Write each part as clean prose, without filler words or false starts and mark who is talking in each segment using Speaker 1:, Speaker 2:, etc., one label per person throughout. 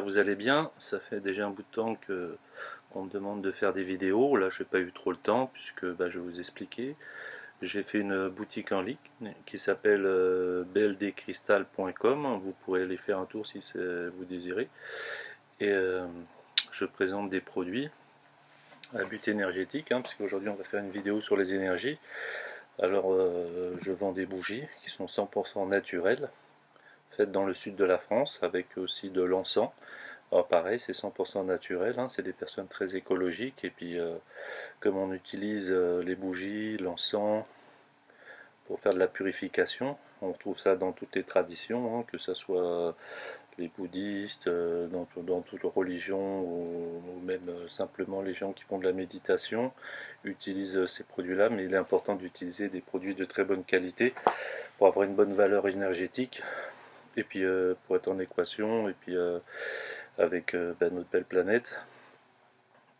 Speaker 1: que vous allez bien. Ça fait déjà un bout de temps que on me demande de faire des vidéos. Là, je n'ai pas eu trop le temps puisque je vais vous expliquer. J'ai fait une boutique en ligne qui s'appelle bldcrystal.com. Vous pourrez aller faire un tour si vous désirez. Et je présente des produits à but énergétique, puisqu'aujourd'hui on va faire une vidéo sur les énergies. Alors, je vends des bougies qui sont 100% naturelles, faites dans le sud de la France, avec aussi de l'encens. Alors pareil, c'est 100% naturel, c'est des personnes très écologiques. Et puis, comme on utilise les bougies, l'encens, pour faire de la purification, on retrouve ça dans toutes les traditions, que ce soit les bouddhistes, dans toute religion, ou même simplement les gens qui font de la méditation, utilisent ces produits-là. Mais il est important d'utiliser des produits de très bonne qualité pour avoir une bonne valeur énergétique, et puis pour être en équation, et puis avec notre belle planète.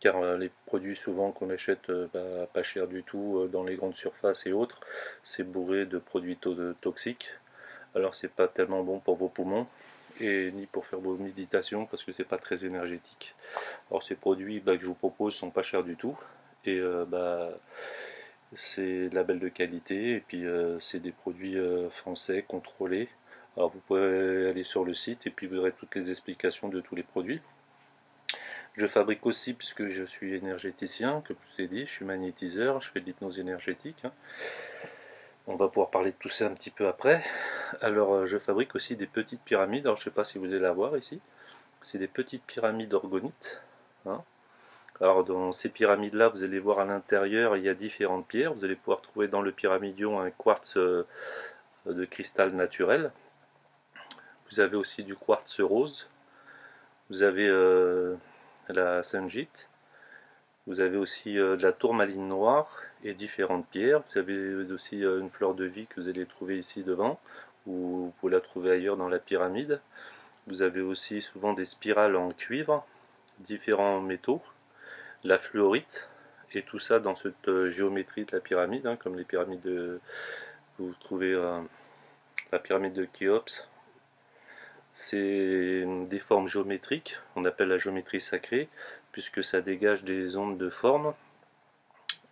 Speaker 1: Car les produits souvent qu'on achète pas cher du tout dans les grandes surfaces et autres, c'est bourré de produits toxiques. Alors c'est pas tellement bon pour vos poumons et ni pour faire vos méditations, parce que c'est pas très énergétique. Alors ces produits que je vous propose sont pas chers du tout, et c'est label de qualité, et puis c'est des produits français contrôlés. Alors vous pouvez aller sur le site et puis vous aurez toutes les explications de tous les produits. Je fabrique aussi, puisque je suis énergéticien, comme je vous ai dit, je suis magnétiseur, je fais de l'hypnose énergétique. On va pouvoir parler de tout ça un petit peu après. Alors je fabrique aussi des petites pyramides. Alors je ne sais pas si vous allez la voir ici. C'est des petites pyramides orgonites. Alors dans ces pyramides-là, vous allez voir à l'intérieur, il y a différentes pierres. Vous allez pouvoir trouver dans le pyramidion un quartz de cristal naturel. Vous avez aussi du quartz rose. Vous avez la sainte-gite. Vous avez aussi de la tourmaline noire et différentes pierres. Vous avez aussi une fleur de vie que vous allez trouver ici devant, ou vous pouvez la trouver ailleurs dans la pyramide. Vous avez aussi souvent des spirales en cuivre, différents métaux, la fluorite, et tout ça dans cette géométrie de la pyramide, comme les pyramides de... Vous trouvez la pyramide de Khéops. C'est des formes géométriques, on appelle la géométrie sacrée, puisque ça dégage des ondes de forme.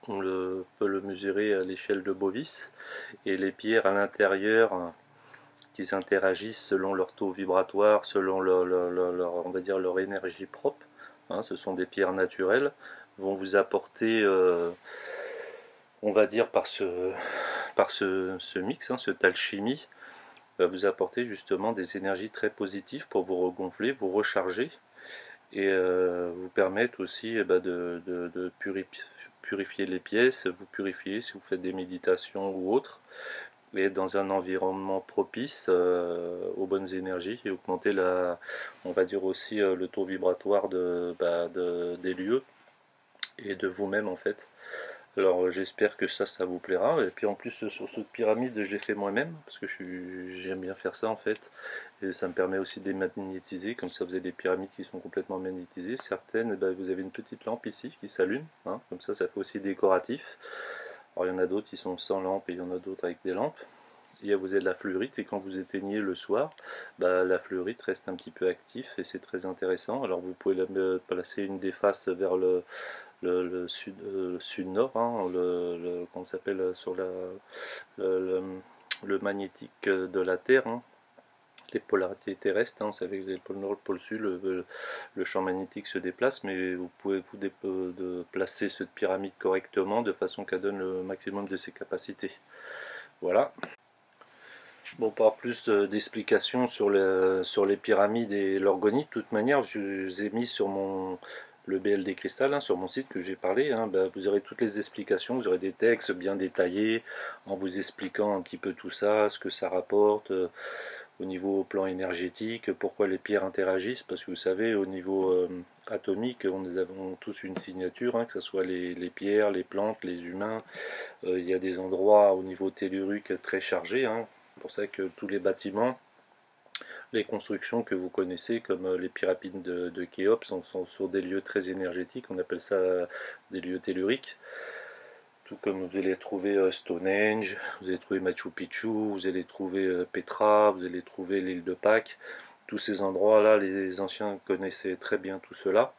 Speaker 1: On peut le mesurer à l'échelle de Bovis, et les pierres à l'intérieur qui interagissent selon leur taux vibratoire, selon on va dire leur énergie propre, ce sont des pierres naturelles, vont vous apporter, on va dire par ce mix, cette alchimie, va vous apporter justement des énergies très positives pour vous regonfler, vous recharger, et vous permettre aussi de purifier les pièces, vous purifier si vous faites des méditations ou autres, et dans un environnement propice aux bonnes énergies, et augmenter on va dire aussi le taux vibratoire des lieux et de vous-même en fait. Alors j'espère que ça vous plaira. Et puis en plus sur cette pyramide, je l'ai fait moi-même parce que j'aime bien faire ça en fait. Et ça me permet aussi de les magnétiser. Comme ça vous avez des pyramides qui sont complètement magnétisées. Certaines, vous avez une petite lampe ici qui s'allume. Comme ça fait aussi décoratif. Alors il y en a d'autres qui sont sans lampe et il y en a d'autres avec des lampes. Vous avez de la fluorite, et quand vous éteignez le soir, la fluorite reste un petit peu actif et c'est très intéressant. Alors vous pouvez placer une des faces vers le sud-nord, qu'on s'appelle sur le magnétique de la Terre, les polarités terrestres. Vous savez que vous avez le pôle nord, le pôle sud, le champ magnétique se déplace, mais vous pouvez placer cette pyramide correctement de façon qu'elle donne le maximum de ses capacités. Voilà. Bon, pas plus d'explications sur les pyramides et l'orgonite. De toute manière, je vous ai mis sur le BLD Cristal, sur mon site que j'ai parlé. Vous aurez toutes les explications, vous aurez des textes bien détaillés en vous expliquant un petit peu tout ça, ce que ça rapporte au niveau plan énergétique, pourquoi les pierres interagissent, parce que vous savez, au niveau atomique, nous avons tous une signature, que ce soit les pierres, les plantes, les humains. Il y a des endroits au niveau tellurique très chargés. C'est pour ça que tous les bâtiments, les constructions que vous connaissez, comme les pyramides de Khéops, sont sur des lieux très énergétiques. On appelle ça des lieux telluriques. Tout comme vous allez trouver Stonehenge, vous allez trouver Machu Picchu, vous allez trouver Petra, vous allez trouver l'île de Pâques. tous ces endroits-là, les anciens connaissaient très bien tout cela.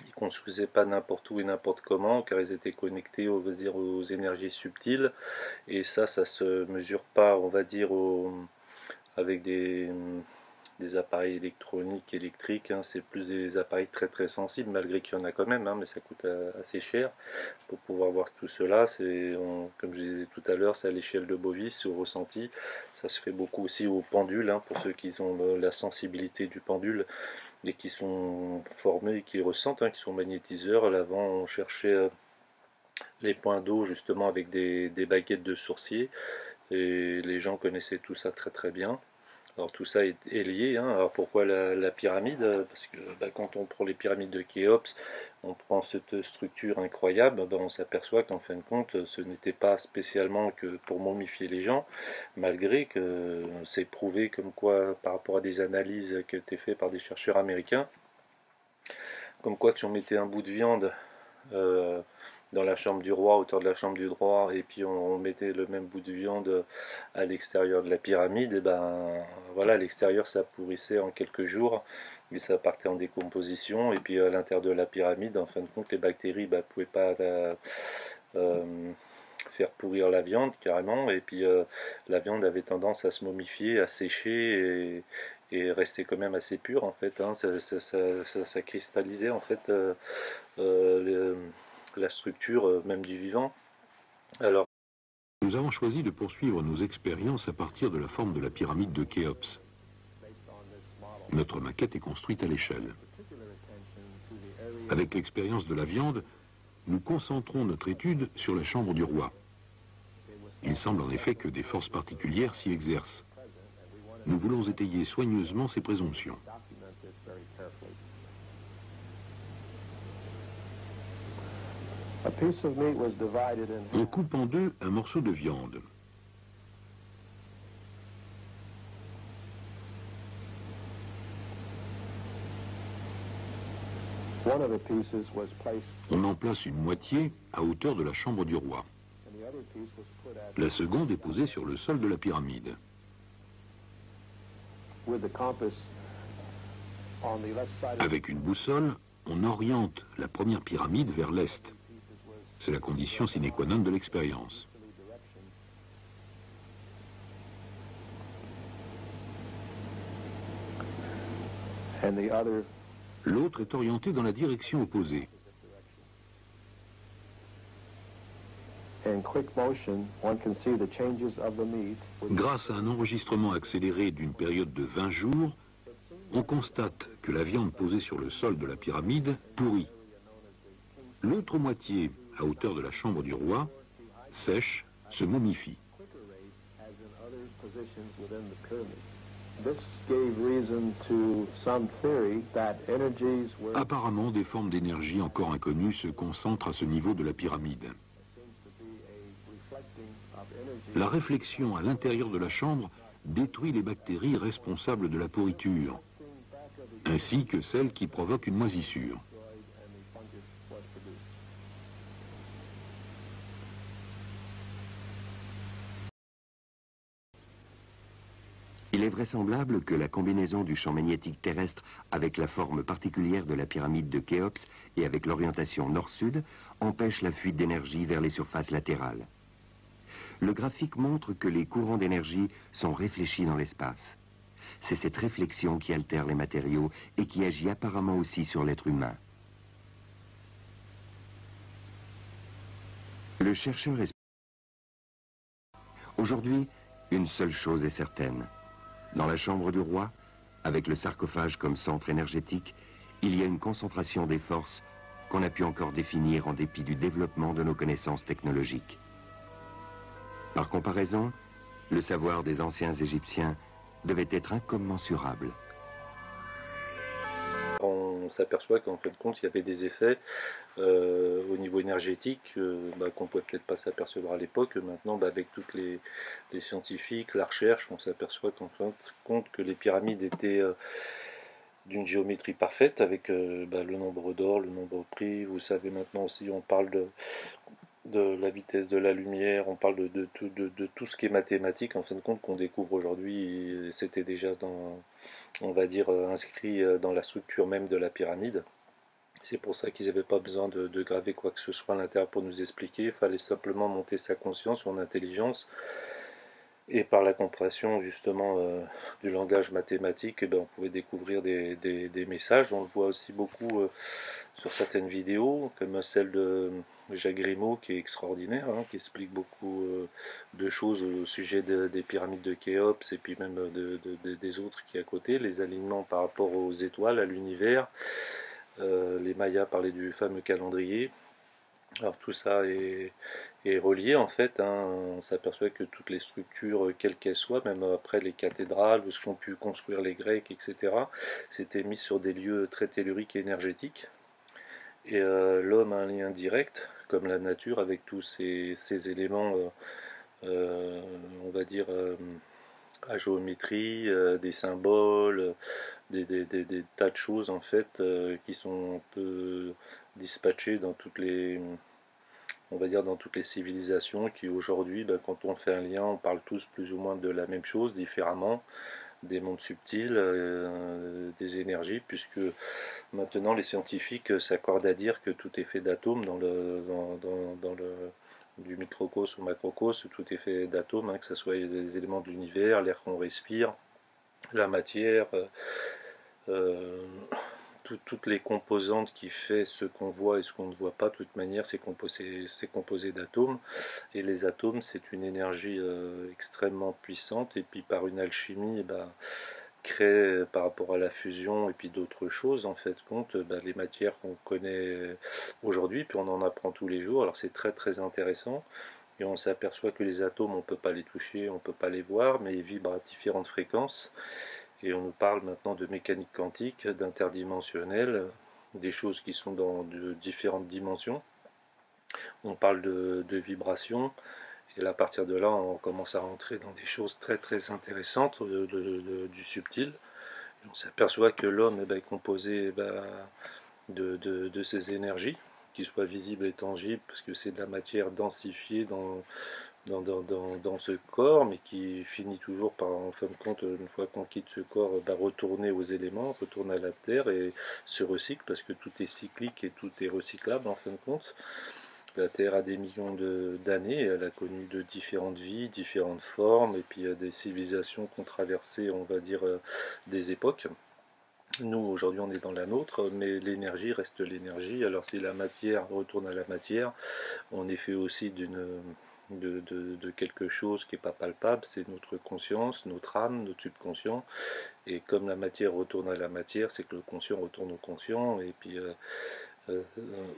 Speaker 1: Ils ne construisaient pas n'importe où et n'importe comment, car ils étaient connectés, on va dire, aux énergies subtiles. Et ça se mesure pas, on va dire, avec des appareils électroniques, électriques, hein. C'est plus des appareils très très sensibles, malgré qu'il y en a quand même, hein, mais ça coûte assez cher pour pouvoir voir tout cela. Comme je disais tout à l'heure, c'est à l'échelle de Bovis, au ressenti. Ça se fait beaucoup aussi au pendule, hein, pour ceux qui ont la sensibilité du pendule et qui sont formés et qui ressentent, hein, qui sont magnétiseurs. À l'avant, on cherchait les points d'eau justement avec des baguettes de sourcier, et les gens connaissaient tout ça très très bien. Alors tout ça est lié, hein. Alors pourquoi la pyramide? Parce que quand on prend les pyramides de Khéops, on prend cette structure incroyable, on s'aperçoit qu'en fin de compte, ce n'était pas spécialement que pour momifier les gens, malgré que c'est prouvé comme quoi, par rapport à des analyses qui ont été faites par des chercheurs américains, comme quoi si on mettait un bout de viande euh, dans la chambre du roi, à hauteur de la chambre du roi, et puis on mettait le même bout de viande à l'extérieur de la pyramide, et ben voilà, à l'extérieur ça pourrissait en quelques jours, et ça partait en décomposition, et puis à l'intérieur de la pyramide, en fin de compte, les bactéries ne pouvaient pas euh, faire pourrir la viande carrément, et puis la viande avait tendance à se momifier, à sécher, et rester quand même assez pure en fait, hein. Ça cristallisait en fait euh, la structure même du vivant. Alors,
Speaker 2: Nous avons choisi de poursuivre nos expériences à partir de la forme de la pyramide de Khéops. Notre maquette est construite à l'échelle. Avec l'expérience de la viande, nous concentrons notre étude sur la chambre du roi. Il semble en effet que des forces particulières s'y exercent. Nous voulons étayer soigneusement ces présomptions. On coupe en deux un morceau de viande. On en place une moitié à hauteur de la chambre du roi. La seconde est posée sur le sol de la pyramide. Avec une boussole, on oriente la première pyramide vers l'est. C'est la condition sine qua non de l'expérience. L'autre est orienté dans la direction opposée. Grâce à un enregistrement accéléré d'une période de 20 jours, on constate que la viande posée sur le sol de la pyramide pourrit. L'autre moitié, à hauteur de la chambre du roi, sèche, se momifie. Apparemment, des formes d'énergie encore inconnues se concentrent à ce niveau de la pyramide. La réflexion à l'intérieur de la chambre détruit les bactéries responsables de la pourriture, ainsi que celles qui provoquent une moisissure.
Speaker 3: Il est vraisemblable que la combinaison du champ magnétique terrestre avec la forme particulière de la pyramide de Khéops et avec l'orientation nord-sud empêche la fuite d'énergie vers les surfaces latérales. Le graphique montre que les courants d'énergie sont réfléchis dans l'espace. C'est cette réflexion qui altère les matériaux et qui agit apparemment aussi sur l'être humain. Le chercheur est... Aujourd'hui, une seule chose est certaine. Dans la chambre du roi, avec le sarcophage comme centre énergétique, il y a une concentration des forces qu'on a pu encore définir en dépit du développement de nos connaissances technologiques. Par comparaison, le savoir des anciens Égyptiens devait être incommensurable.
Speaker 1: on s'aperçoit qu'en fin de compte, il y avait des effets au niveau énergétique qu'on ne pouvait peut-être pas s'apercevoir à l'époque. Maintenant, avec tous les scientifiques, la recherche, on s'aperçoit qu'en fin de compte que les pyramides étaient d'une géométrie parfaite avec le nombre d'or, le nombre prix. Vous savez maintenant aussi, on parle de la vitesse de la lumière, on parle de tout ce qui est mathématique, en fin de compte, qu'on découvre aujourd'hui. C'était déjà on va dire, inscrit dans la structure même de la pyramide. C'est pour ça qu'ils n'avaient pas besoin de graver quoi que ce soit à l'intérieur pour nous expliquer. Il fallait simplement monter sa conscience, son intelligence. Et par la compréhension justement du langage mathématique, eh ben, on pouvait découvrir des messages. On le voit aussi beaucoup sur certaines vidéos, comme celle de Jacques Grimaud, qui est extraordinaire, hein, qui explique beaucoup de choses au sujet des pyramides de Khéops et puis même des autres qui est à côté, les alignements par rapport aux étoiles, à l'univers. Les Mayas parlaient du fameux calendrier. Alors tout ça est relié en fait, hein. On s'aperçoit que toutes les structures, quelles qu'elles soient, même après les cathédrales ou ce qu'ont pu construire les Grecs, etc., c'était mis sur des lieux très telluriques et énergétiques. Et l'homme a un lien direct, comme la nature, avec tous ces éléments, on va dire, à géométrie, des symboles, des tas de choses en fait qui sont un peu dispatchées dans on va dire dans toutes les civilisations qui aujourd'hui, ben, quand on fait un lien, on parle tous plus ou moins de la même chose, différemment, des mondes subtils, des énergies, puisque maintenant les scientifiques s'accordent à dire que tout est fait d'atomes dans le du microcosme au macrocosme, tout est fait d'atomes, hein, que ce soit les éléments de l'univers, l'air qu'on respire, la matière, euh, toutes les composantes qui fait ce qu'on voit et ce qu'on ne voit pas, de toute manière, c'est composé d'atomes. Et les atomes, c'est une énergie extrêmement puissante. Et puis par une alchimie, bah, crée par rapport à la fusion et puis d'autres choses, en fait, compte bah, les matières qu'on connaît aujourd'hui. Puis on en apprend tous les jours. Alors c'est très très intéressant. Et on s'aperçoit que les atomes, on ne peut pas les toucher, on ne peut pas les voir, mais ils vibrent à différentes fréquences. Et on nous parle maintenant de mécanique quantique, d'interdimensionnel, des choses qui sont dans de différentes dimensions. On parle de vibrations, et là, à partir de là, on commence à rentrer dans des choses très très intéressantes du subtil. Et on s'aperçoit que l'homme est composé de ces énergies, qui soient visibles et tangibles, parce que c'est de la matière densifiée dans ce corps, mais qui finit toujours par, en fin de compte, une fois qu'on quitte ce corps, retourner aux éléments, retourner à la terre et se recycle, parce que tout est cyclique et tout est recyclable en fin de compte. La Terre a des millions d'années, elle a connu de différentes vies, différentes formes, et puis des civilisations qui ont traversé, on va dire, des époques. Nous, aujourd'hui, on est dans la nôtre, mais l'énergie reste l'énergie. Alors si la matière retourne à la matière, on est fait aussi de quelque chose qui n'est pas palpable, c'est notre conscience, notre âme, notre subconscient. Et comme la matière retourne à la matière, c'est que le conscient retourne au conscient, et puis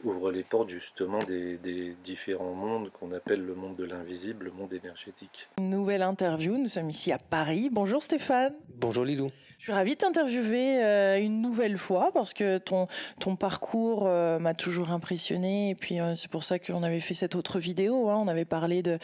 Speaker 1: ouvre les portes justement des différents mondes qu'on appelle le monde de l'invisible, le monde énergétique.
Speaker 4: Nouvelle interview, nous sommes ici à Paris. Bonjour Stéphane.
Speaker 5: Bonjour Lilou.
Speaker 4: Je suis ravie de t'interviewer une nouvelle fois parce que ton parcours m'a toujours impressionné et puis c'est pour ça qu'on avait fait cette autre vidéo. Hein. On avait parlé de...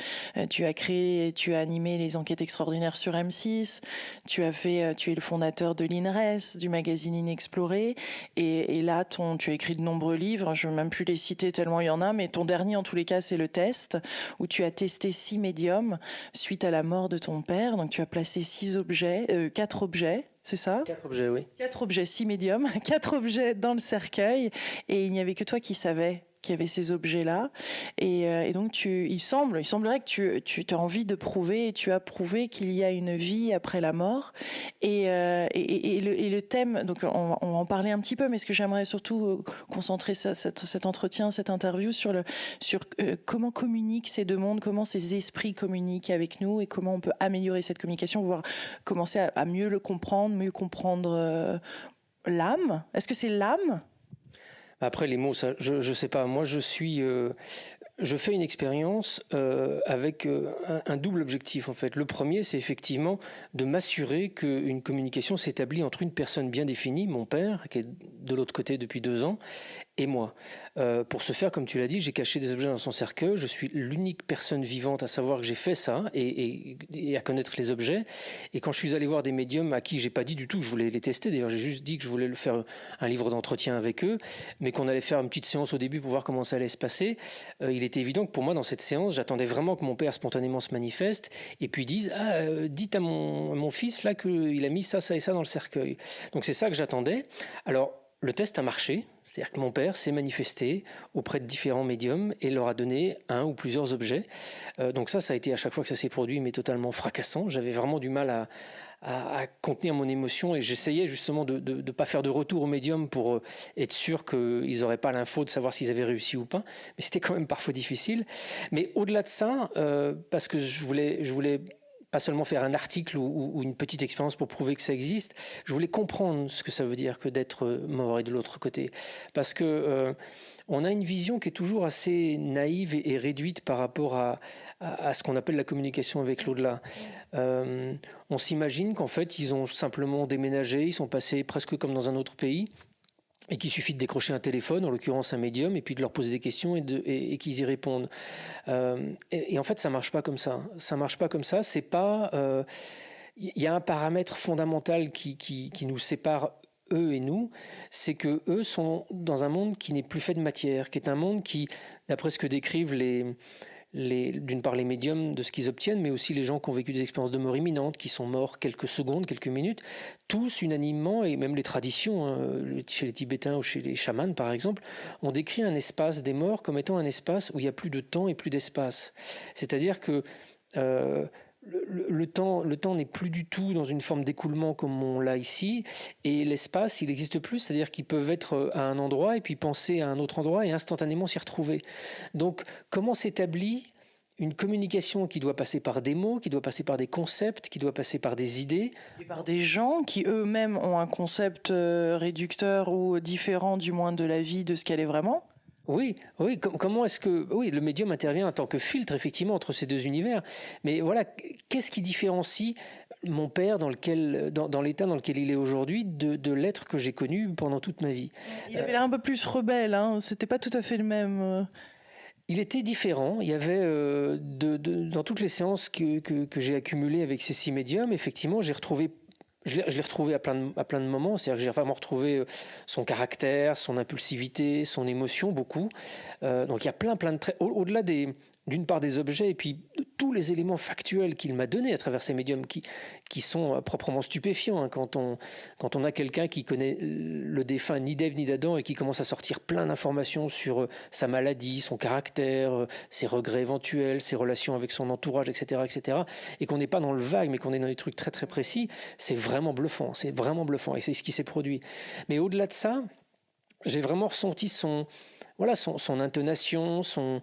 Speaker 4: tu as créé et tu as animé les enquêtes extraordinaires sur M6. Tu es le fondateur de l'INRES, du magazine Inexploré. Et là, tu as écrit de nombreux livres. Je ne vais même plus les citer tellement il y en a, mais ton dernier en tous les cas, c'est Le Test, où tu as testé 6 médiums suite à la mort de ton père. Donc tu as placé 4 objets. C'est ça ?
Speaker 5: 4 objets, oui.
Speaker 4: 4 objets, 6 médiums, 4 objets dans le cercueil, et il n'y avait que toi qui savais qu'il y avait ces objets-là. Et donc, il semblerait que tu as envie de prouver, et tu as prouvé qu'il y a une vie après la mort. Et le thème, donc on va en parler un petit peu, mais ce que j'aimerais surtout concentrer cet entretien, cette interview sur comment communiquent ces deux mondes, comment ces esprits communiquent avec nous et comment on peut améliorer cette communication, voire commencer à mieux comprendre l'âme. Est-ce que c'est l'âme ?
Speaker 5: Après les mots, ça, je sais pas. Moi, je fais une expérience avec un double objectif en fait. Le premier, c'est effectivement de m'assurer qu'une communication s'établit entre une personne bien définie, mon père, qui est de l'autre côté depuis 2 ans, et moi. Pour ce faire, comme tu l'as dit, j'ai caché des objets dans son cercueil. Je suis l'unique personne vivante à savoir que j'ai fait ça et à connaître les objets. Et quand je suis allé voir des médiums à qui j'ai pas dit du tout que je voulais les tester, d'ailleurs j'ai juste dit que je voulais faire un livre d'entretien avec eux, mais qu'on allait faire une petite séance au début pour voir comment ça allait se passer, il était évident que pour moi, dans cette séance, j'attendais vraiment que mon père spontanément se manifeste et puis dise dites à mon fils là qu'il a mis ça, ça et ça dans le cercueil. Donc c'est ça que j'attendais. Alors, le test a marché, c'est-à-dire que mon père s'est manifesté auprès de différents médiums et leur a donné un ou plusieurs objets. Donc ça a été à chaque fois que ça s'est produit, mais totalement fracassant. J'avais vraiment du mal à contenir mon émotion et j'essayais justement de ne pas faire de retour au médium pour être sûr qu'ils n'auraient pas l'info de savoir s'ils avaient réussi ou pas. Mais c'était quand même parfois difficile. Mais au-delà de ça, parce que je voulais pas seulement faire un article ou une petite expérience pour prouver que ça existe, je voulais comprendre ce que ça veut dire que d'être mort et de l'autre côté. Parce que on a une vision qui est toujours assez naïve et réduite par rapport à ce qu'on appelle la communication avec l'au-delà. On s'imagine qu'en fait, ils ont simplement déménagé, ils sont passés presque comme dans un autre pays, et qu'il suffit de décrocher un téléphone, en l'occurrence un médium, et puis de leur poser des questions et qu'ils y répondent. Et en fait, ça marche pas comme ça. Ça marche pas comme ça. C'est pas. Il y a un paramètre fondamental qui nous sépare eux et nous, c'est que eux sont dans un monde qui n'est plus fait de matière, qui est un monde qui, d'après ce que décrivent d'une part les médiums de ce qu'ils obtiennent, mais aussi les gens qui ont vécu des expériences de mort imminente, qui sont morts quelques secondes, quelques minutes, tous unanimement, et même les traditions, chez les Tibétains ou chez les chamans par exemple, ont décrit un espace des morts comme étant un espace où il n'y a plus de temps et plus d'espace. C'est-à-dire que le temps n'est plus du tout dans une forme d'écoulement comme on l'a ici, et l'espace, il n'existe plus, c'est-à-dire qu'ils peuvent être à un endroit et puis penser à un autre endroit et instantanément s'y retrouver. Donc, comment s'établit une communication qui doit passer par des mots, qui doit passer par des concepts, qui doit passer par des idées.
Speaker 4: Et par des gens qui eux-mêmes ont un concept réducteur ou différent du moins de la vie, de ce qu'elle est vraiment ?
Speaker 5: Oui, comment est-ce que... Oui, le médium intervient en tant que filtre, effectivement, entre ces deux univers. Mais voilà, qu'est-ce qui différencie mon père dans l'état dans lequel il est aujourd'hui de l'être que j'ai connu pendant toute ma vie ?
Speaker 4: Il avait l'air un peu plus rebelle, hein. C'était pas tout à fait le même...
Speaker 5: Il était différent. Il y avait, dans toutes les séances que j'ai accumulées avec ces 6 médiums, effectivement, je l'ai retrouvé à plein de moments, c'est-à-dire que j'ai vraiment retrouvé son caractère, son impulsivité, son émotion, beaucoup. Donc il y a plein de traits, au-delà d'une part des objets et puis de tous les éléments factuels qu'il m'a donnés à travers ces médiums qui sont proprement stupéfiants, hein, quand on a quelqu'un qui connaît le défunt ni d'Ève ni d'Adam et qui commence à sortir plein d'informations sur sa maladie, son caractère, ses regrets éventuels, ses relations avec son entourage, etc., et qu'on n'est pas dans le vague mais qu'on est dans des trucs très très précis, c'est vraiment bluffant et c'est ce qui s'est produit. Mais au-delà de ça, j'ai vraiment ressenti son intonation, son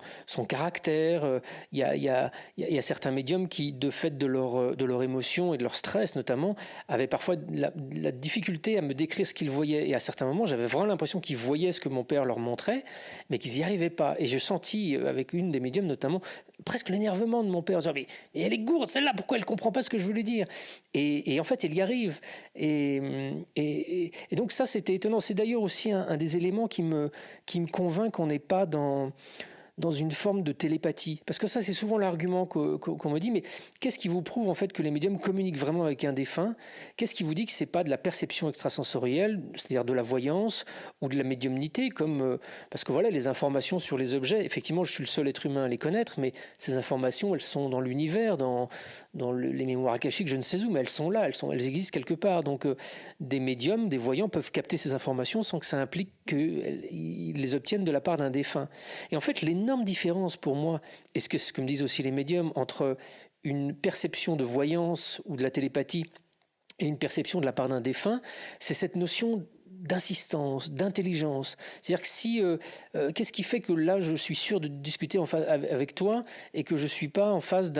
Speaker 5: caractère. Il y a certains médiums qui, de fait de leur émotion et de leur stress notamment, avaient parfois la difficulté à me décrire ce qu'ils voyaient. Et à certains moments, j'avais vraiment l'impression qu'ils voyaient ce que mon père leur montrait, mais qu'ils n'y arrivaient pas. Et je sentis, avec une des médiums notamment, presque l'énervement de mon père, en disant mais elle est gourde celle-là, pourquoi elle ne comprend pas ce que je voulais dire ? Et en fait, elle y arrive. Et donc ça, c'était étonnant. C'est d'ailleurs aussi un des éléments qui me convainc qu'on n'est pas dans une forme de télépathie. Parce que ça, c'est souvent l'argument qu'on me dit, mais qu'est-ce qui vous prouve en fait que les médiums communiquent vraiment avec un défunt ? Qu'est-ce qui vous dit que c'est pas de la perception extrasensorielle, c'est-à-dire de la voyance ou de la médiumnité, parce que voilà, les informations sur les objets, effectivement, je suis le seul être humain à les connaître, mais ces informations, elles sont dans l'univers, dans les mémoires akashiques, je ne sais où, mais elles sont là, elles existent quelque part. Donc des médiums, des voyants peuvent capter ces informations sans que ça implique qu'ils les obtiennent de la part d'un défunt. Et en fait, l'énorme différence pour moi, et ce que me disent aussi les médiums, entre une perception de voyance ou de la télépathie et une perception de la part d'un défunt, c'est cette notion d'insistance, d'intelligence. C'est-à-dire que si, qu'est-ce qui fait que là, je suis sûr de discuter avec toi et que je ne suis pas en face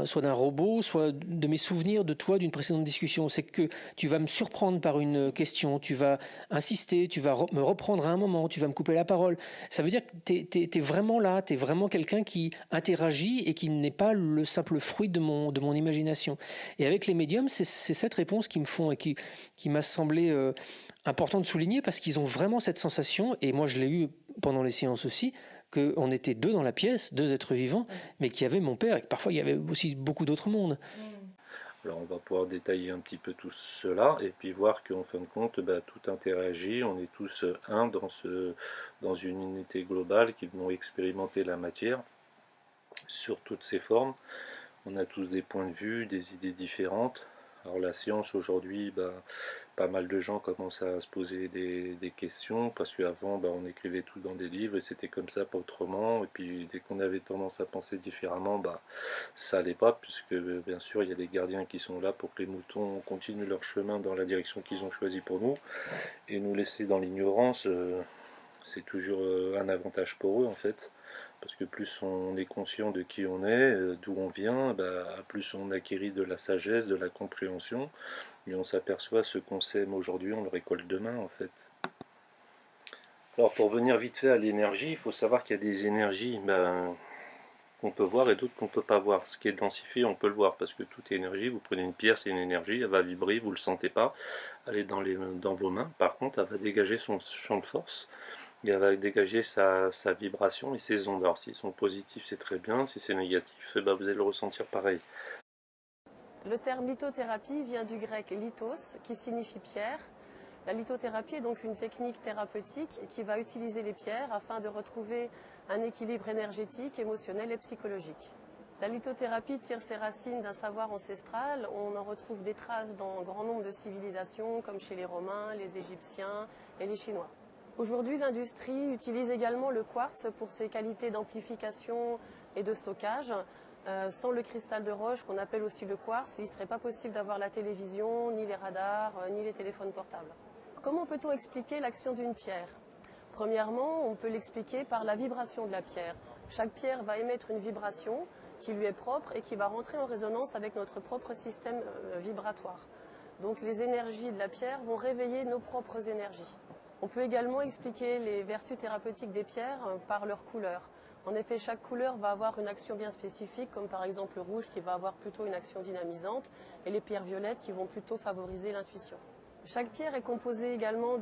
Speaker 5: soit d'un robot, soit de mes souvenirs de toi d'une précédente discussion. C'est que tu vas me surprendre par une question, tu vas insister, tu vas me reprendre à un moment, tu vas me couper la parole. Ça veut dire que tu es vraiment là, tu es vraiment quelqu'un qui interagit et qui n'est pas le simple fruit de mon imagination. Et avec les médiums, c'est cette réponse qui me font et qui m'a semblé important de souligner parce qu'ils ont vraiment cette sensation, et moi je l'ai eu pendant les séances aussi, qu'on était deux dans la pièce, deux êtres vivants, mais qu'il y avait mon père, et que parfois il y avait aussi beaucoup d'autres mondes.
Speaker 1: Alors on va pouvoir détailler un petit peu tout cela et puis voir qu'en fin de compte tout interagit, on est tous un dans une unité globale qui vont expérimenter la matière sur toutes ses formes. On a tous des points de vue, des idées différentes. Alors la science aujourd'hui, pas mal de gens commencent à se poser des questions parce qu'avant on écrivait tout dans des livres et c'était comme ça, pas autrement. Et puis dès qu'on avait tendance à penser différemment, ça allait pas, puisque bien sûr il y a des gardiens qui sont là pour que les moutons continuent leur chemin dans la direction qu'ils ont choisi pour nous, et nous laisser dans l'ignorance, c'est toujours un avantage pour eux en fait, parce que plus on est conscient de qui on est, d'où on vient, plus on acquérit de la sagesse, de la compréhension, et on s'aperçoit ce qu'on sème aujourd'hui, on le récolte demain en fait. Alors pour venir vite fait à l'énergie, il faut savoir qu'il y a des énergies qu'on peut voir et d'autres qu'on ne peut pas voir. Ce qui est densifié, on peut le voir, parce que toute énergie, vous prenez une pierre, c'est une énergie, elle va vibrer, vous ne le sentez pas, elle est dans vos mains. Par contre, elle va dégager son champ de force, et elle va dégager sa vibration et ses ondes. Alors s'ils sont positifs, c'est très bien, si c'est négatif, vous allez le ressentir pareil.
Speaker 6: Le terme lithothérapie vient du grec lithos, qui signifie pierre. La lithothérapie est donc une technique thérapeutique qui va utiliser les pierres afin de retrouver un équilibre énergétique, émotionnel et psychologique. La lithothérapie tire ses racines d'un savoir ancestral. On en retrouve des traces dans un grand nombre de civilisations, comme chez les Romains, les Égyptiens et les Chinois. Aujourd'hui, l'industrie utilise également le quartz pour ses qualités d'amplification et de stockage. Sans le cristal de roche, qu'on appelle aussi le quartz, il ne serait pas possible d'avoir la télévision, ni les radars, ni les téléphones portables. Comment peut-on expliquer l'action d'une pierre? Premièrement, on peut l'expliquer par la vibration de la pierre. Chaque pierre va émettre une vibration qui lui est propre et qui va rentrer en résonance avec notre propre système vibratoire. Donc les énergies de la pierre vont réveiller nos propres énergies. On peut également expliquer les vertus thérapeutiques des pierres par leur couleur. En effet, chaque couleur va avoir une action bien spécifique, comme par exemple le rouge qui va avoir plutôt une action dynamisante et les violettes qui vont plutôt favoriser l'intuition. Chaque pierre est composée également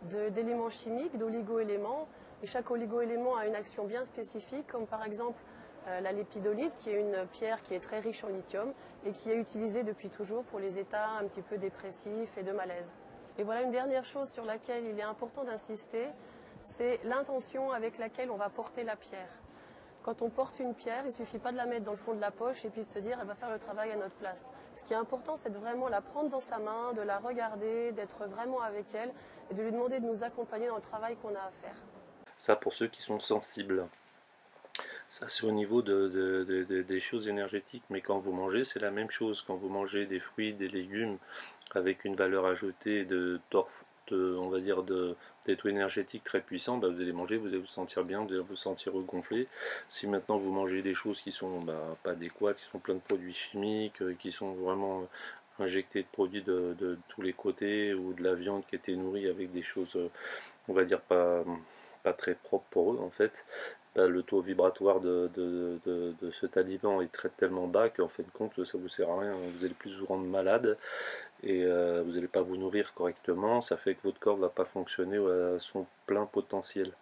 Speaker 6: d'éléments chimiques, d'oligo-éléments, et chaque oligo-élément a une action bien spécifique, comme par exemple la lépidolite, qui est une pierre qui est très riche en lithium et qui est utilisée depuis toujours pour les états un petit peu dépressifs et de malaise. Et voilà une dernière chose sur laquelle il est important d'insister, c'est l'intention avec laquelle on va porter la pierre. Quand on porte une pierre, il ne suffit pas de la mettre dans le fond de la poche et puis de se dire elle va faire le travail à notre place. Ce qui est important, c'est de vraiment la prendre dans sa main, de la regarder, d'être vraiment avec elle et de lui demander de nous accompagner dans le travail qu'on a à faire.
Speaker 1: Ça pour ceux qui sont sensibles. Ça c'est au niveau des choses énergétiques, mais quand vous mangez, c'est la même chose. Quand vous mangez des fruits, des légumes avec une valeur ajoutée on va dire des taux énergétiques très puissants, vous allez manger, vous allez vous sentir bien, vous allez vous sentir gonflé. Si maintenant vous mangez des choses qui sont pas adéquates, qui sont plein de produits chimiques, qui sont vraiment injectés de produits de tous les côtés, ou de la viande qui était nourrie avec des choses, on va dire pas très propres pour eux en fait, le taux vibratoire de cet aliment est tellement bas qu'en fin de compte ça vous sert à rien, vous allez plus vous rendre malade et vous n'allez pas vous nourrir correctement, ça fait que votre corps ne va pas fonctionner à son plein potentiel.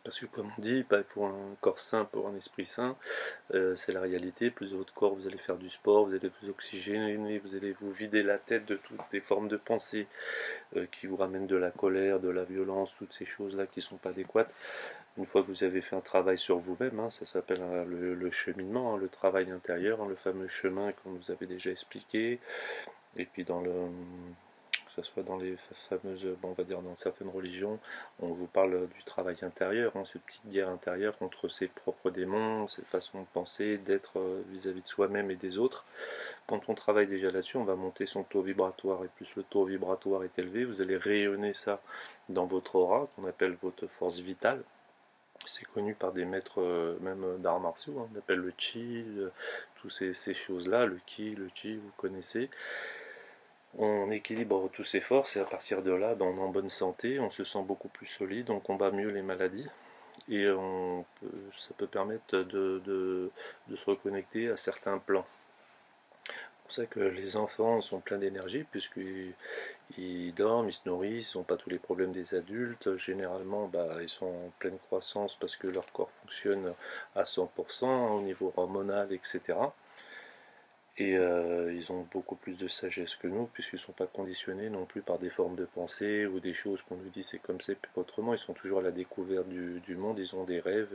Speaker 1: Parce que comme on dit, il faut un corps sain pour un esprit sain, c'est la réalité. Plus votre corps, vous allez faire du sport, vous allez vous oxygéner, vous allez vous vider la tête de toutes les formes de pensée qui vous ramènent de la colère, de la violence, toutes ces choses-là qui ne sont pas adéquates. Une fois que vous avez fait un travail sur vous-même, ça s'appelle le cheminement, le travail intérieur, le fameux chemin qu'on vous avait déjà expliqué. Et puis que ce soit dans les fameuses, on va dire dans certaines religions, on vous parle du travail intérieur, cette petite guerre intérieure contre ses propres démons, ses façons de penser, d'être vis-à-vis de soi-même et des autres. Quand on travaille déjà là-dessus, on va monter son taux vibratoire, et plus le taux vibratoire est élevé, vous allez rayonner ça dans votre aura, qu'on appelle votre force vitale. C'est connu par des maîtres même d'arts martiaux, on appelle le chi, toutes ces choses-là, le ki, vous connaissez. On équilibre toutes ces forces et à partir de là, on est en bonne santé, on se sent beaucoup plus solide, on combat mieux les maladies et ça peut permettre de se reconnecter à certains plans. pour ça que les enfants sont pleins d'énergie, puisqu'ils dorment, ils se nourrissent, ils n'ont pas tous les problèmes des adultes. Généralement, ils sont en pleine croissance parce que leur corps fonctionne à 100% au niveau hormonal, etc. Et ils ont beaucoup plus de sagesse que nous, puisqu'ils ne sont pas conditionnés non plus par des formes de pensée ou des choses qu'on nous dit c'est comme c'est, autrement. Ils sont toujours à la découverte du monde, ils ont des rêves,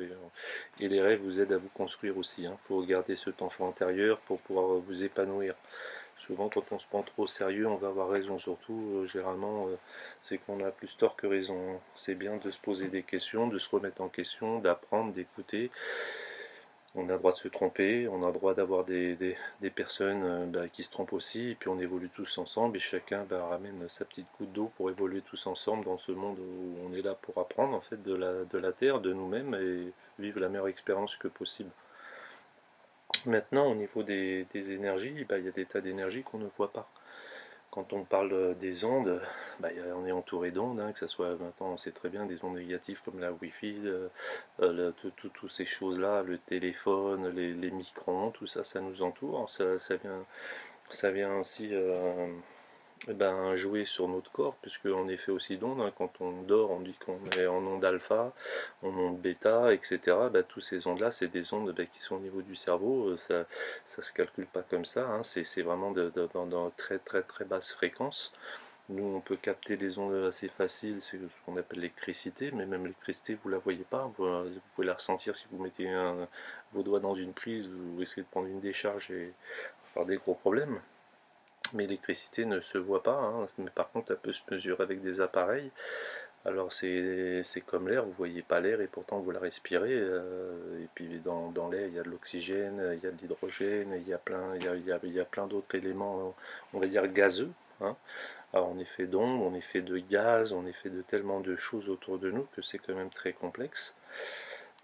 Speaker 1: et les rêves vous aident à vous construire aussi. Il faut garder cet enfant intérieur pour pouvoir vous épanouir. Souvent, quand on se prend trop au sérieux, on va avoir raison. Surtout, généralement, c'est qu'on a plus tort que raison. C'est bien de se poser des questions, de se remettre en question, d'apprendre, d'écouter. On a le droit de se tromper, on a le droit d'avoir des personnes qui se trompent aussi, et puis on évolue tous ensemble, et chacun ramène sa petite goutte d'eau pour évoluer tous ensemble dans ce monde où on est là pour apprendre en fait de la Terre, de nous-mêmes, et vivre la meilleure expérience que possible. Maintenant, au niveau des énergies, il y a des tas d'énergies qu'on ne voit pas. Quand on parle des ondes, on est entouré d'ondes, que ce soit maintenant, on sait très bien, des ondes négatives comme la Wi-Fi, toutes ces choses-là, le téléphone, les micro-ondes, tout ça, ça nous entoure. Ça vient aussi jouer sur notre corps, puisqu'on est fait aussi d'ondes. Quand on dort, on dit qu'on est en onde alpha, en onde bêta, etc. Tous ces ondes-là, c'est des ondes qui sont au niveau du cerveau. Ça se calcule pas comme ça. C'est vraiment dans très très très basse fréquence. Nous, on peut capter des ondes assez faciles, c'est ce qu'on appelle l'électricité, mais même l'électricité, vous la voyez pas. Vous pouvez la ressentir si vous mettez vos doigts dans une prise ou essayez de prendre une décharge et avoir des gros problèmes. Mais l'électricité ne se voit pas, mais par contre elle peut se mesurer avec des appareils. Alors c'est comme l'air, vous ne voyez pas l'air et pourtant vous la respirez. Et puis dans l'air il y a de l'oxygène, il y a de l'hydrogène, il y a plein d'autres éléments, on va dire gazeux. Alors on est fait d'ondes, on est fait de gaz, on est fait de tellement de choses autour de nous que c'est quand même très complexe.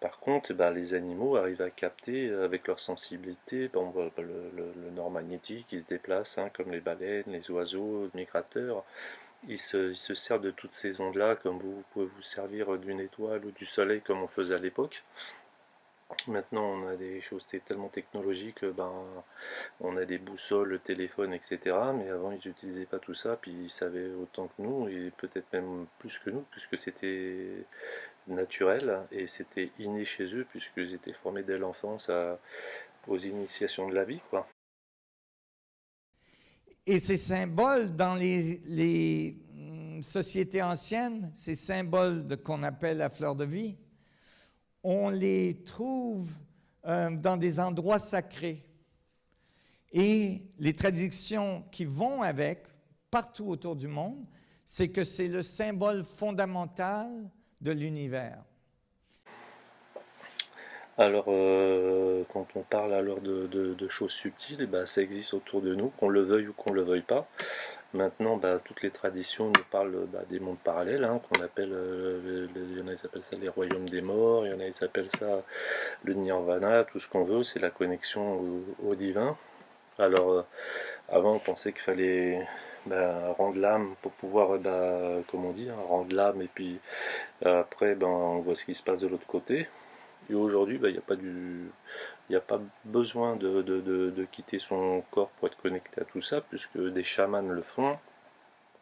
Speaker 1: Par contre, les animaux arrivent à capter avec leur sensibilité le nord magnétique, ils se déplacent, comme les baleines, les oiseaux, les migrateurs. Ils se servent de toutes ces ondes-là, comme vous pouvez vous servir d'une étoile ou du soleil comme on faisait à l'époque. Maintenant, on a des choses tellement technologiques, on a des boussoles, le téléphone, etc. Mais avant, ils n'utilisaient pas tout ça, puis ils savaient autant que nous, et peut-être même plus que nous, puisque c'était naturel et c'était inné chez eux, puisqu'ils étaient formés dès l'enfance aux initiations de la vie, quoi.
Speaker 7: Et ces symboles dans les sociétés anciennes, ces symboles qu'on appelle la fleur de vie, on les trouve dans des endroits sacrés. Et les traditions qui vont avec, partout autour du monde, c'est que c'est le symbole fondamental de l'univers.
Speaker 1: Alors, quand on parle alors de choses subtiles, ça existe autour de nous, qu'on le veuille ou qu'on ne le veuille pas. Maintenant, toutes les traditions nous parlent des mondes parallèles, qu'on appelle, il y en a qui appellent ça les royaumes des morts, il y en a qui appellent ça le nirvana, tout ce qu'on veut, c'est la connexion au divin. Alors, avant, on pensait qu'il fallait rendre l'âme pour pouvoir, comme on dit, rendre l'âme, et puis après, on voit ce qui se passe de l'autre côté. Et aujourd'hui, il n'y a pas besoin de quitter son corps pour être connecté à tout ça, puisque des chamans le font.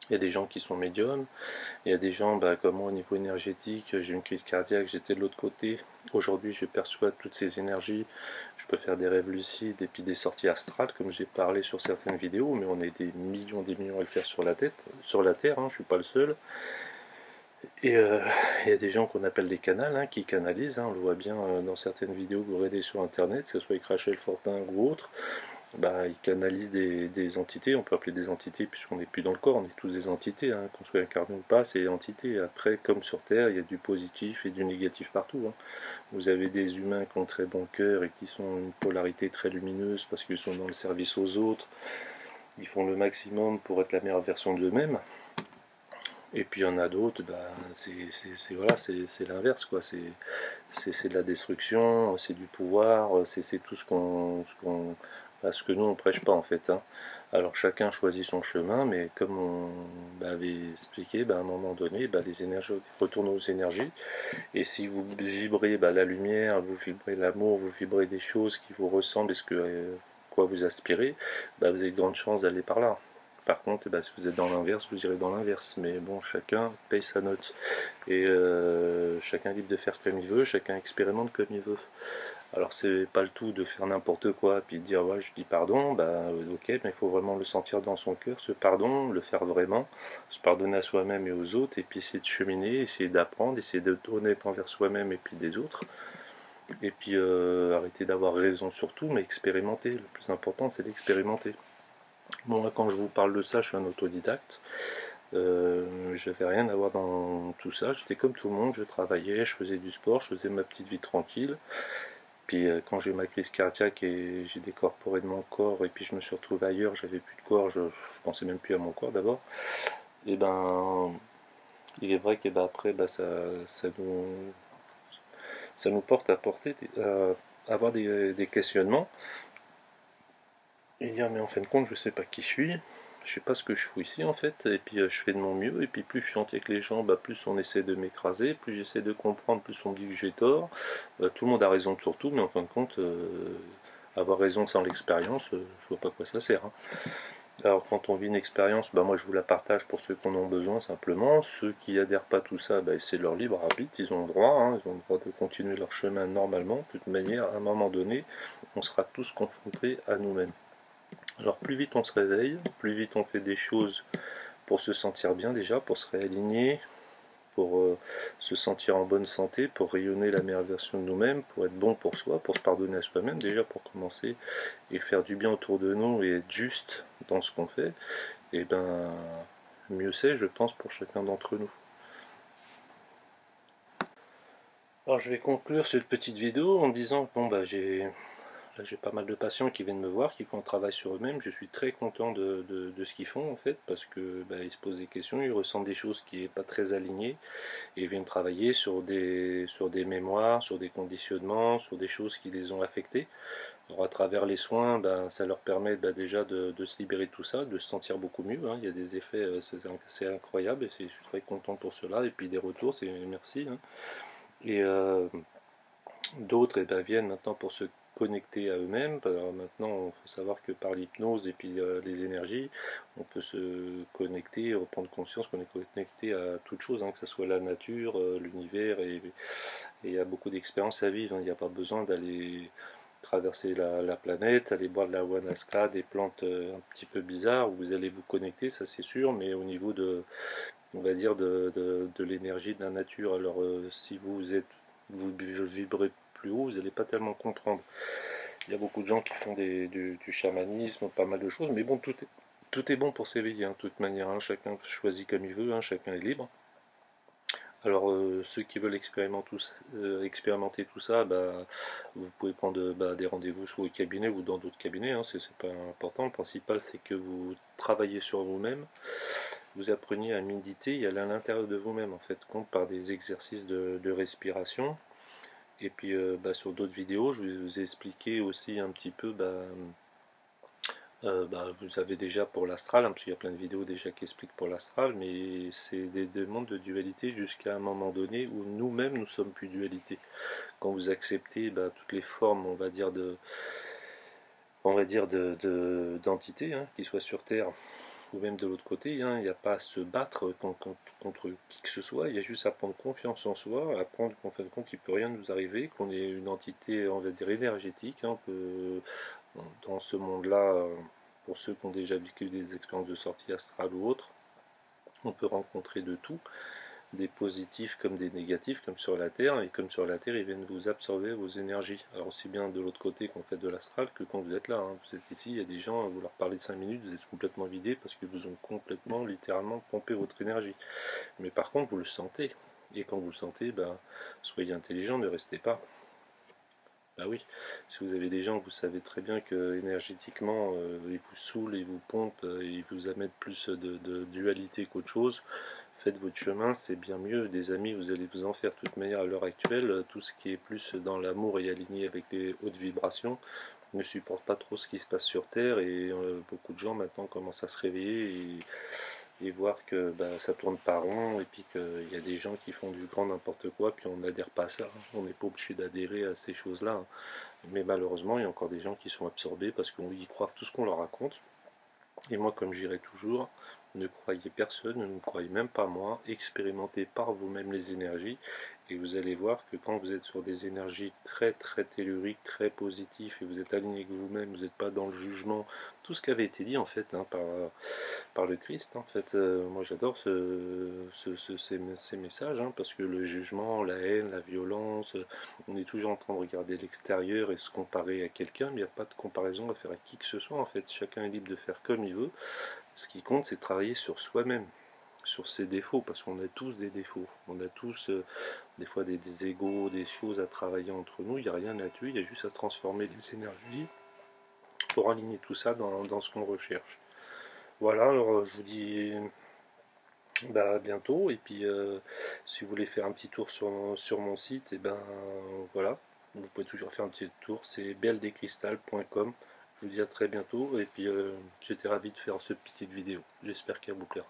Speaker 1: Il y a des gens qui sont médiums, il y a des gens comme moi au niveau énergétique, j'ai une crise cardiaque, j'étais de l'autre côté. Aujourd'hui, je perçois toutes ces énergies, je peux faire des rêves lucides et puis des sorties astrales, comme j'ai parlé sur certaines vidéos, mais on est des millions à le faire sur la Terre, je ne suis pas le seul. Et il y a des gens qu'on appelle des canals qui canalisent, on le voit bien dans certaines vidéos que vous regardez sur internet, que ce soit avec Rachel Fortin ou autre, ils canalisent des entités, on peut appeler des entités puisqu'on n'est plus dans le corps, on est tous des entités, qu'on soit incarné ou pas, c'est des entités. Après, comme sur Terre, il y a du positif et du négatif partout. Vous avez des humains qui ont très bon cœur et qui sont une polarité très lumineuse parce qu'ils sont dans le service aux autres, ils font le maximum pour être la meilleure version d'eux-mêmes. Et puis il y en a d'autres, c'est l'inverse, quoi. C'est de la destruction, c'est du pouvoir, c'est tout ce que nous on prêche pas en fait. Alors chacun choisit son chemin, mais comme on avait expliqué, à un moment donné, les énergies retournent aux énergies. Et si vous vibrez la lumière, vous vibrez l'amour, vous vibrez des choses qui vous ressemblent, quoi vous aspirez, vous avez de grandes chances d'aller par là. Par contre, si vous êtes dans l'inverse, vous irez dans l'inverse. Mais bon, chacun paye sa note. Et chacun est libre de faire comme il veut, chacun expérimente comme il veut. Alors c'est pas le tout de faire n'importe quoi, puis de dire ouais je dis pardon, ok, mais il faut vraiment le sentir dans son cœur, ce pardon, le faire vraiment, se pardonner à soi-même et aux autres, et puis essayer de cheminer, essayer d'apprendre, essayer d'être honnête envers soi-même et puis des autres. Et puis arrêter d'avoir raison sur tout, mais expérimenter. Le plus important c'est d'expérimenter. Bon, là, quand je vous parle de ça, je suis un autodidacte. Je n'avais rien à voir dans tout ça. J'étais comme tout le monde, je travaillais, je faisais du sport, je faisais ma petite vie tranquille. Puis quand j'ai eu ma crise cardiaque et j'ai décorporé de mon corps, et puis je me suis retrouvé ailleurs, j'avais plus de corps, je pensais même plus à mon corps d'abord. Et il est vrai que après, ça nous porte à avoir des questionnements. Et dire mais en fin de compte je sais pas qui je suis sais pas ce que je fous ici en fait, et puis je fais de mon mieux, et puis plus je suis entier avec les gens, plus on essaie de m'écraser, plus j'essaie de comprendre, plus on me dit que j'ai tort. Tout le monde a raison sur tout, mais en fin de compte avoir raison sans l'expérience, je vois pas à quoi ça sert, hein. Alors quand on vit une expérience, moi je vous la partage pour ceux qui en ont besoin simplement. Ceux qui adhèrent pas à tout ça, c'est leur libre arbitre, ils ont le droit, hein, ils ont le droit de continuer leur chemin normalement. De toute manière, à un moment donné, on sera tous confrontés à nous-mêmes. Alors plus vite on se réveille, plus vite on fait des choses pour se sentir bien déjà, pour se réaligner, pour se sentir en bonne santé, pour rayonner la meilleure version de nous-mêmes, pour être bon pour soi, pour se pardonner à soi-même déjà, pour commencer et faire du bien autour de nous et être juste dans ce qu'on fait, et mieux c'est, je pense, pour chacun d'entre nous. Alors je vais conclure cette petite vidéo en disant que j'ai pas mal de patients qui viennent me voir, qui font un travail sur eux-mêmes. Je suis très content de ce qu'ils font en fait, parce que ils se posent des questions, ils ressentent des choses qui n'est pas très alignées, et ils viennent travailler sur des mémoires, sur des conditionnements, sur des choses qui les ont affectés. Alors à travers les soins, ça leur permet déjà de se libérer de tout ça, de se sentir beaucoup mieux, hein. Il y a des effets, c'est incroyable, et je suis très content pour cela, et puis des retours, c'est merci, hein. Et d'autres viennent maintenant pour se connecter à eux-mêmes. Alors maintenant, il faut savoir que par l'hypnose et puis les énergies, on peut se connecter, reprendre conscience qu'on est connecté à toute chose, hein, que ce soit la nature, l'univers, et il y a beaucoup d'expériences à vivre, hein. Il n'y a pas besoin d'aller traverser la planète, aller boire de la Wanaska, des plantes un petit peu bizarres, où vous allez vous connecter, ça c'est sûr, mais au niveau on va dire de l'énergie de la nature. Alors si vous vibrez plus haut, vous n'allez pas tellement comprendre. Il y a beaucoup de gens qui font du chamanisme, pas mal de choses, mais bon, tout est bon pour s'éveiller, hein, de toute manière, hein. Chacun choisit comme il veut, hein, chacun est libre. Alors ceux qui veulent expérimenter tout ça, vous pouvez prendre des rendez-vous soit au cabinet ou dans d'autres cabinets, hein, c'est pas important. Le principal c'est que vous travaillez sur vous-même, vous appreniez à méditer et aller à l'intérieur de vous-même en fait, par des exercices de respiration. Et puis sur d'autres vidéos, je vais vous expliquer aussi un petit peu, vous avez déjà pour l'astral, hein, parce qu'il y a plein de vidéos déjà qui expliquent pour l'astral, mais c'est des demandes de dualité jusqu'à un moment donné où nous-mêmes nous sommes plus dualité. Quand vous acceptez toutes les formes, on va dire d'entités, hein, qui soient sur Terre ou même de l'autre côté, hein, il n'y a pas à se battre contre qui que ce soit, il y a juste à prendre confiance en soi, à prendre qu'en fin de compte il ne peut rien nous arriver, qu'on est une entité, on va dire, énergétique, hein, dans ce monde-là, pour ceux qui ont déjà vécu des expériences de sortie astrale ou autres, on peut rencontrer de tout, des positifs comme des négatifs, comme sur la Terre, et comme sur la Terre, ils viennent vous absorber vos énergies. Alors aussi bien de l'autre côté qu'on fait de l'astral que quand vous êtes là, hein. Vous êtes ici, il y a des gens, vous leur parlez de 5 minutes, vous êtes complètement vidé parce qu'ils vous ont complètement, littéralement pompé votre énergie. Mais par contre, vous le sentez. Et quand vous le sentez, soyez intelligent, ne restez pas. Oui, si vous avez des gens, vous savez très bien que énergétiquement, ils vous saoulent, ils vous pompent, ils vous amènent plus de dualité qu'autre chose, faites votre chemin, c'est bien mieux. Des amis, vous allez vous en faire. De toute manière, à l'heure actuelle, tout ce qui est plus dans l'amour et aligné avec les hautes vibrations ne supporte pas trop ce qui se passe sur Terre, et beaucoup de gens maintenant commencent à se réveiller et voir que ça tourne pas rond, et puis qu'il y a des gens qui font du grand n'importe quoi, puis on n'adhère pas à ça, on n'est pas obligé d'adhérer à ces choses-là, hein. Mais malheureusement, il y a encore des gens qui sont absorbés parce qu'on y croit tout ce qu'on leur raconte. Et moi, comme j'irai toujours, ne croyez personne, ne croyez même pas moi, expérimentez par vous-même les énergies, et vous allez voir que quand vous êtes sur des énergies très très telluriques, très positives, et vous êtes aligné avec vous-même, vous n'êtes pas dans le jugement, tout ce qui avait été dit en fait par le Christ, en fait, moi j'adore ces messages, hein, parce que le jugement, la haine, la violence, on est toujours en train de regarder l'extérieur et se comparer à quelqu'un, mais il n'y a pas de comparaison à faire à qui que ce soit, en fait, chacun est libre de faire comme il veut. Ce qui compte, c'est de travailler sur soi-même, sur ses défauts, parce qu'on a tous des défauts. On a tous des fois des égos, des choses à travailler entre nous. Il n'y a rien à tuer, il y a juste à transformer les énergies pour aligner tout ça dans ce qu'on recherche. Voilà, alors je vous dis à bientôt. Et puis si vous voulez faire un petit tour sur mon site, et voilà, vous pouvez toujours faire un petit tour, c'est bldcristal.com. Je vous dis à très bientôt, et puis j'étais ravi de faire cette petite vidéo. J'espère qu'elle vous plaira.